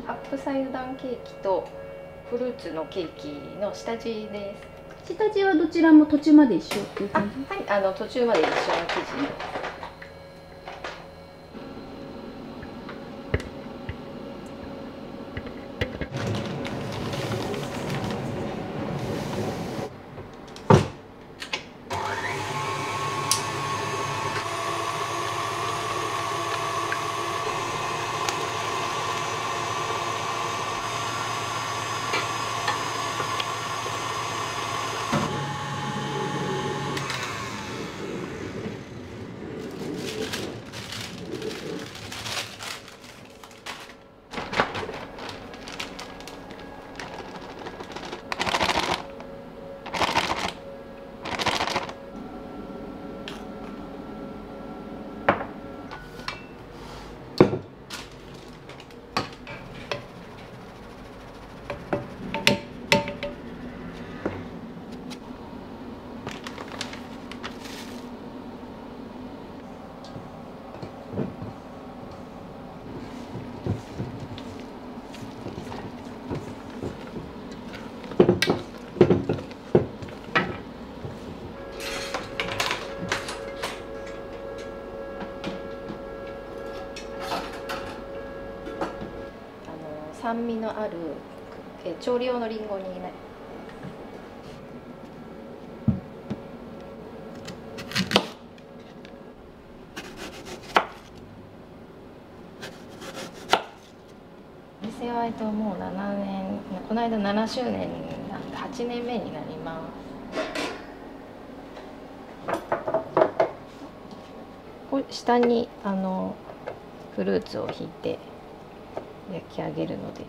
アップサイドダウンケーキとフルーツのケーキの下地です。下地はどちらも途中まで一緒っていう感じ？はい、途中まで一緒の生地。酸味のある調理用のりんごになり店はもう7年、この間7周年なんで8年目になります。これ下にフルーツをひいて焼き上げるので。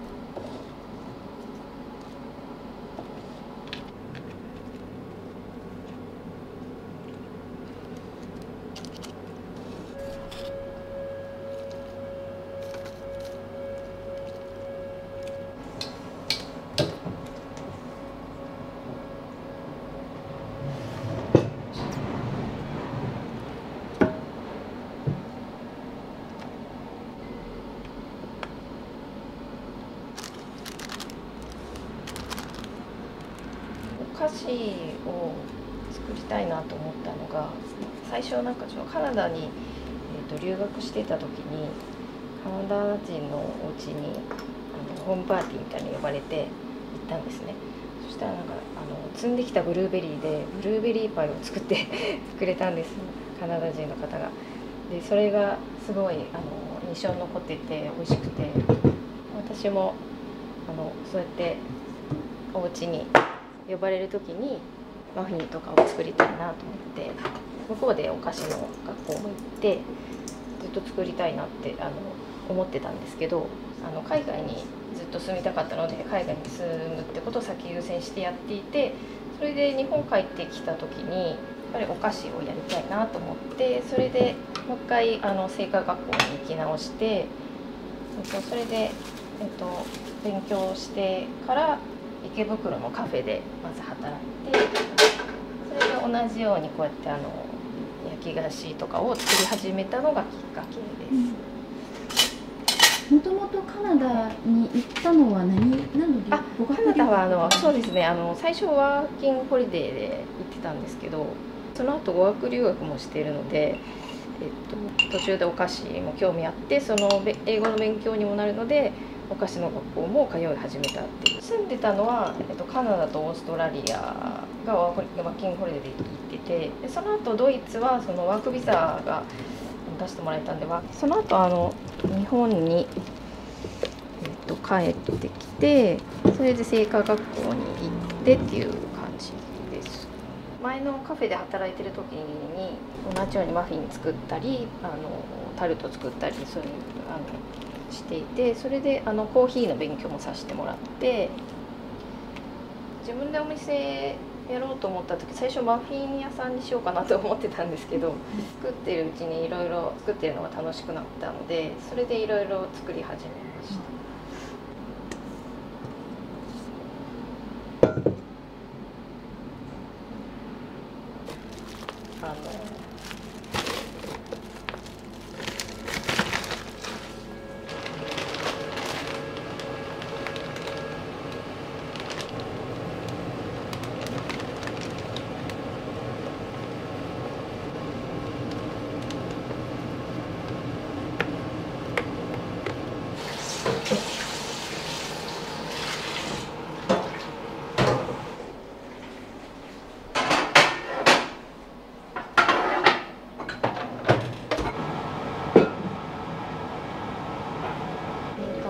お菓子を作りたいなと思ったのが、最初なんかカナダに、留学してた時にカナダ人のお家にホームパーティーみたいに呼ばれて行ったんですね。そしたらなんか摘んできたブルーベリーでブルーベリーパイを作ってくれたんです、カナダ人の方が。でそれがすごい印象に残ってて美味しくて、私もそうやってお家に呼ばれる時にマフィンとかを作りたいなと思って、向こうでお菓子の学校も行ってずっと作りたいなって思ってたんですけど、海外にずっと住みたかったので海外に住むってことを先優先してやっていて、それで日本帰ってきた時にやっぱりお菓子をやりたいなと思って、それでもう一回製菓学校に行き直して、それで、勉強してから池袋のカフェでまず働いて、それで同じようにこうやって焼き菓子とかを作り始めたのがきっかけです。もともとカナダに行ったのは何なので？カナダはそうですね、最初ワーキングホリデーで行ってたんですけど、その後語学留学もしているので、途中でお菓子も興味あって、その英語の勉強にもなるのでお菓子の学校も通い始めたっていう。住んでたのは、カナダとオーストラリアがワーキングホリデーで行ってて、でその後ドイツはそのワークビザが出してもらえたんで、その後日本に、帰ってきて、それで製菓学校に行ってっていう感じです。前のカフェで働いてる時に同じようにマフィン作ったりタルト作ったりそういうしていて、それでコーヒーの勉強もさせてもらって、自分でお店やろうと思った時、最初マフィン屋さんにしようかなと思ってたんですけど、作ってるうちにいろいろ作ってるのが楽しくなったので、それでいろいろ作り始めました。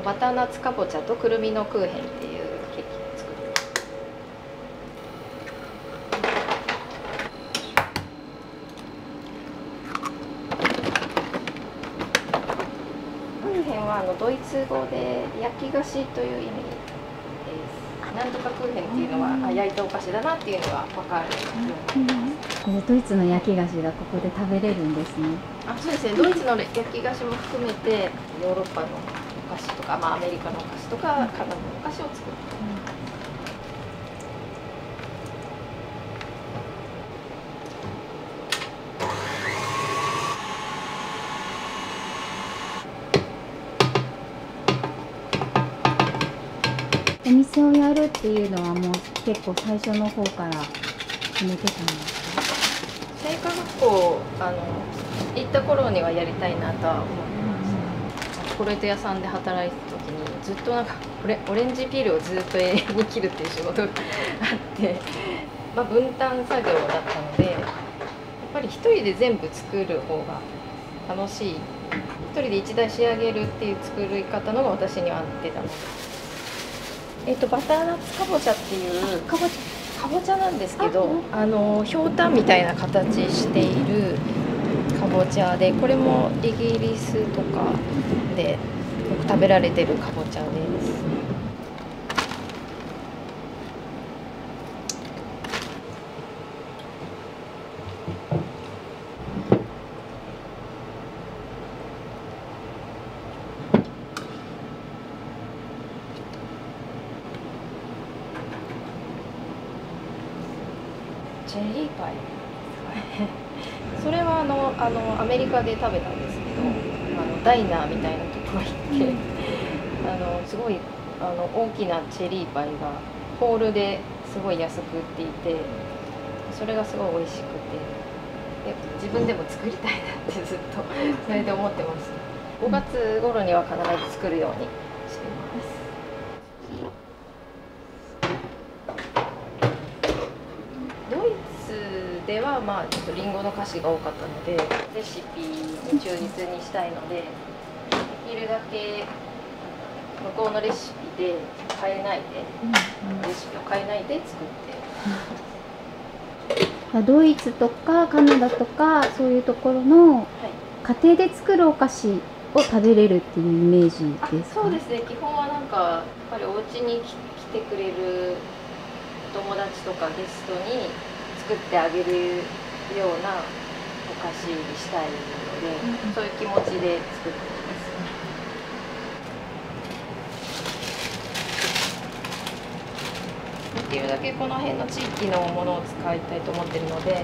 バターナッツかぼちゃとくるみのクーヘンっていうケーキを作ります。クーヘンはドイツ語で焼き菓子という意味です。なんとかクーヘンっていうのは焼いたお菓子だなっていうのが分かるようになります。ドイツの焼き菓子がここで食べれるんですね。そうですね。ドイツの焼き菓子も含めてヨーロッパのお菓子とか、アメリカのお菓子とかカナダのお菓子を作って、お店をやるっていうのはもう結構最初の方から決めてたんですか？製菓学校行った頃にはやりたいなとは思ってました。チョコレート屋さんで働いてた時にずっとなんかオレンジピールをずっと永遠に切るっていう仕事があって、分担作業だったので、やっぱり一人で全部作る方が楽しい。一人で一台仕上げるっていう作り方のが私には合ってたので。バターナッツかぼちゃっていうかぼちゃなんですけど、ひょうたんみたいな形しているかぼちゃで、これもイギリスとかでよく食べられてるかぼちゃです。チェリーパイそれはアメリカで食べたんですけど、ダイナーみたいなところ行ってすごい大きなチェリーパイがホールですごい安く売っていて、それがすごい美味しくて、自分でも作りたいなってずっとそれで思ってました。5月頃には必ず作るようにしてます。ではちょっとリンゴの菓子が多かったので、レシピに忠実にしたいので、できるだけ向こうのレシピで変えないで、レシピを変えないで作って。ドイツとかカナダとかそういうところの家庭で作るお菓子を食べれるっていうイメージですか？そうですね。基本はなんかやっぱりお家に来てくれるお友達とかゲストに作ってあげるようなお菓子にしたいので、そういう気持ちで作ってます。できるだけこの辺の地域のものを使いたいと思ってるので、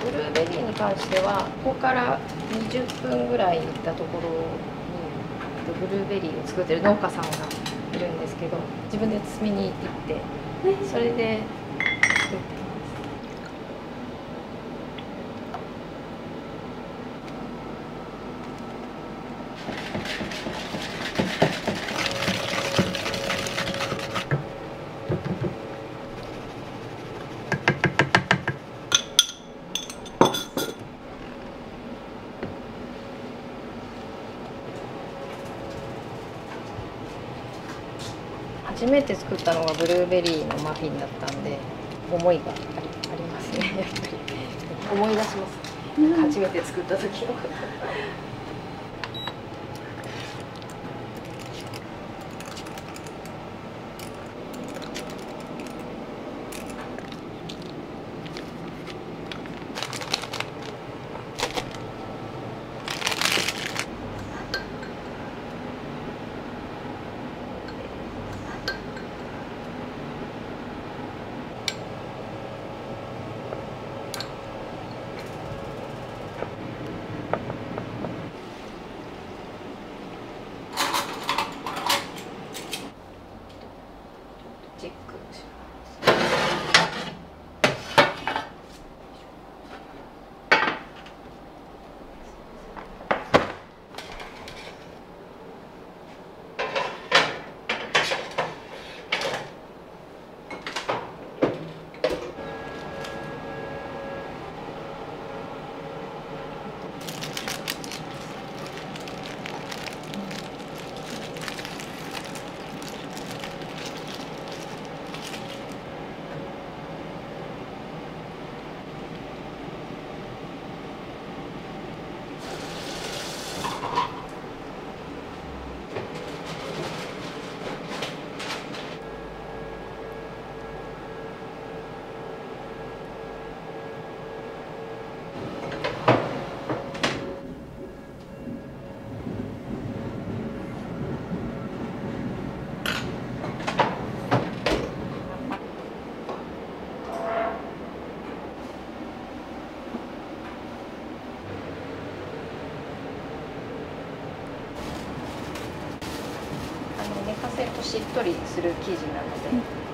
ブルーベリーに関してはここから20分ぐらい行ったところにブルーベリーを作ってる農家さんがいるんですけど、自分で摘みに行ってそれで作ってます。初めて作ったのがブルーベリーのマフィンだったんで、思いがありますね。やっぱり思い出します。初めて作った時のこと。100%しっとりする生地なので。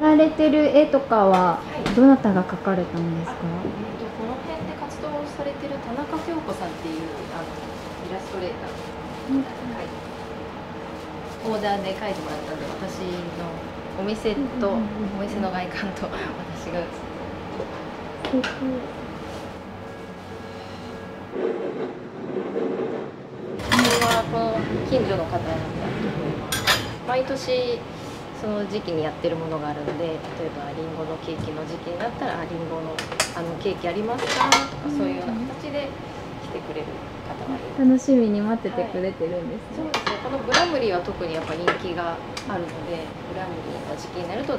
られてる絵とかはどなたが描かれたんですか？この辺で活動されてる田中京子さんっていうイラストレーター、オーダーで描いてもらったんで、私のお店と、お店の外観と私が写ってます。これはこの近所の方だったと思います。毎年その時期にやってるものがあるので、例えばリンゴのケーキの時期になったら「リンゴのケーキありますか？」とか、そういうような形で来てくれる方がいる。楽しみに待っててくれてるんですね。そうですね。このグラムリーは特にやっぱ人気があるので、グラムリーの時期になると来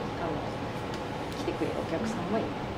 てくれるお客さんもいます。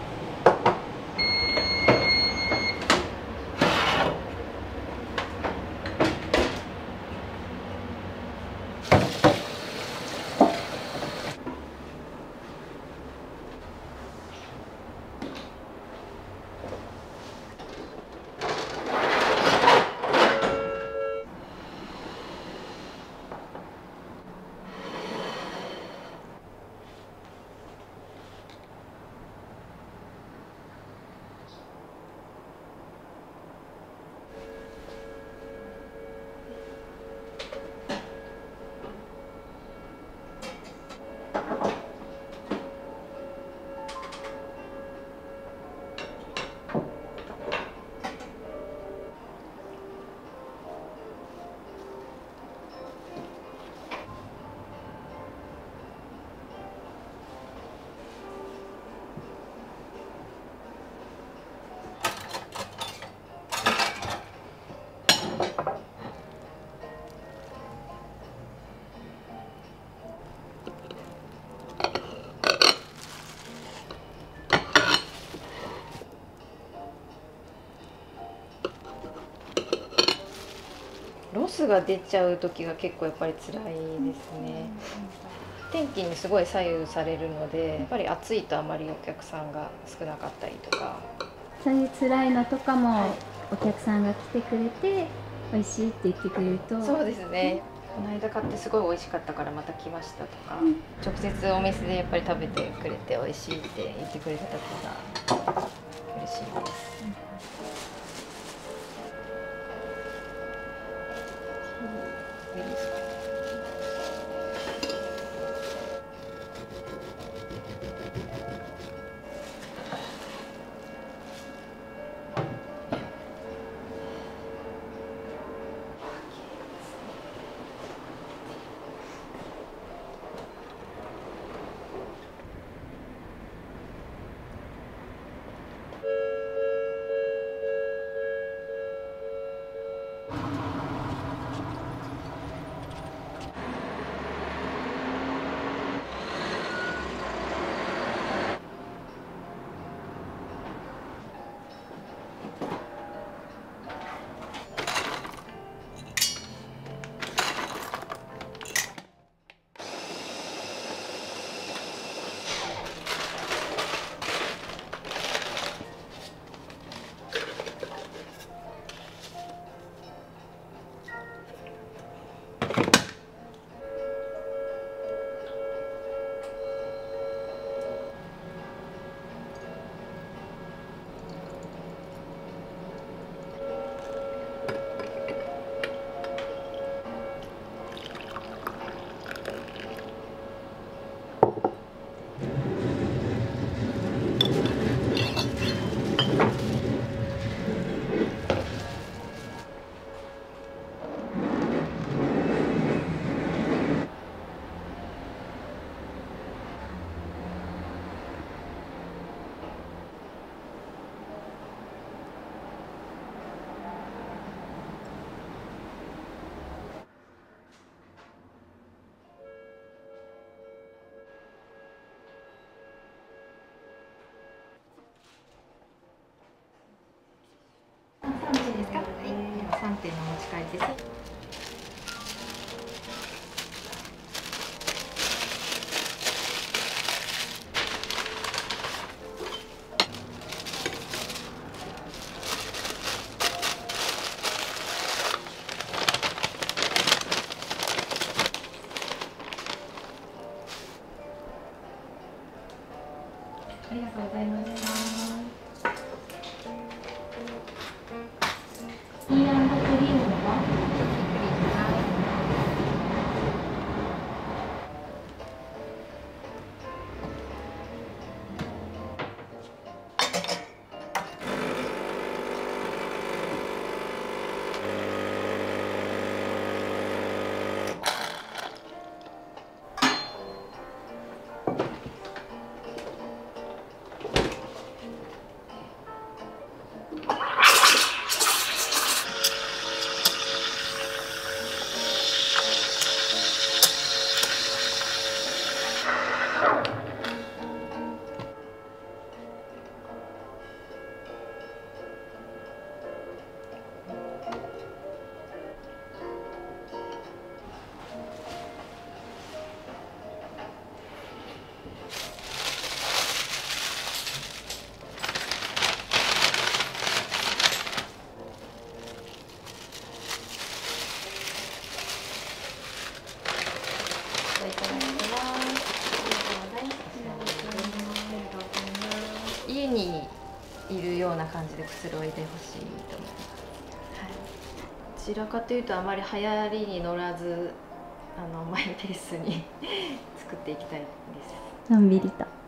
ロスが出ちゃう時が結構やっぱり辛いですね。天気にすごい左右されるので、やっぱり暑いとあまりお客さんが少なかったりとか。そういう辛いのとかもお客さんが来てくれて美味しいって言ってくれると。そうですね。この間買ってすごい美味しかったからまた来ましたとか、直接お店でやっぱり食べてくれて美味しいって言ってくれた時が嬉しいです。いいですか？ですか？はい、では3点のお持ち帰りです。ありがとうございました。ティーランドクリームの家にいるような感じでくつろいでほしいと思います。はい、どちらかというとあまり流行りに乗らずマイペースに作っていきたいです。のんびりと。